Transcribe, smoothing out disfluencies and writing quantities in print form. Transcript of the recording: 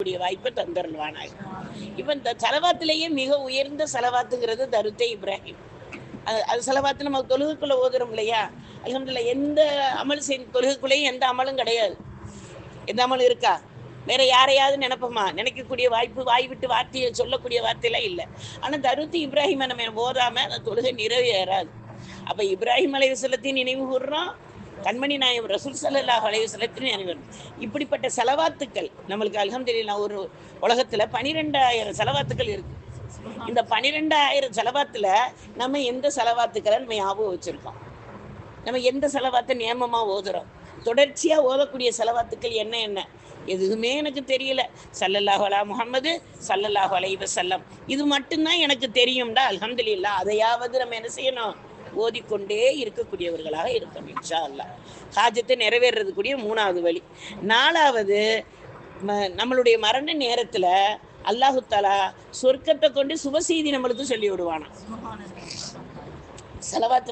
ஓதக்கூடிய வாய்ப்பை தந்தருள்வானாய். இப்போ இந்த செலவாத்திலேயே மிக உயர்ந்த செலவாத்துங்கிறது தருத்தே இப்ராஹிம். அது செலவாத்து நம்ம தொழுகுக்குள்ள ஓதுறோம் இல்லையா? அல்ஹம்துலில்லாஹ். எந்த அமல் செய்ய தொழுகுக்குள்ளேயும் எந்த அமலும் கிடையாது. எந்த அமலும் இருக்கா? வேற யாரையாவது நினைப்போமா? நினைக்கக்கூடிய வாய்ப்பு, வாய் விட்டு வார்த்தையை சொல்லக்கூடிய வார்த்தையெல்லாம் இல்லை. ஆனால் தருத்தி இப்ராஹிமை நம்ம ஓதாம அந்த தொழுகை நிறைவேறாது. அப்ப இப்ராஹிம் அலைஹிஸ்ஸலாத்தையும் நினைவு கூர்றோம், கண்மணி நாயகம் ரசூல் ஸல்லல்லாஹு அலைஹி வஸல்லத்தையும் நினைவு. இப்படிப்பட்ட செலவாத்துக்கள் நம்மளுக்கு அல்ஹம்துலில்லாஹ் ஒரு உலகத்துல 12,000 செலவாத்துக்கள் இருக்கு. இந்த 12,000 செலவாத்துல நம்ம எந்த செலவாத்துக்களை நம்ம ஞாபகம் வச்சிருக்கோம்? நம்ம எந்த செலவாத்தை நியமமா ஓதுறோம்? தொடர்ச்சியா ஓதக்கூடிய செலவாத்துக்கள் என்ன என்ன? எதுவுமே எனக்கு தெரியல. ஸல்லல்லாஹு அலா முஹம்மது ஸல்லல்லாஹு அலைஹி வஸல்லம் இது மட்டும்தான் எனக்கு தெரியும்டா, அல்ஹம்துலில்லாஹ். அதையாவது நம்ம என்ன செய்யணும்? ஓதிக்கொண்டே இருக்கக்கூடியவர்களாக இருக்கணும் இன்ஷா அல்லாஹ். ஹாஜத்தை நிறைவேறதுக்கூடிய 3வது வழி. 4வது, நம்மளுடைய மரண நேரத்துல அல்லாஹு தஆலா சொர்க்கத்தை கொண்டு சுப செய்தி நம்மளுக்கு சொல்லி விடுவானா. செலவாத்து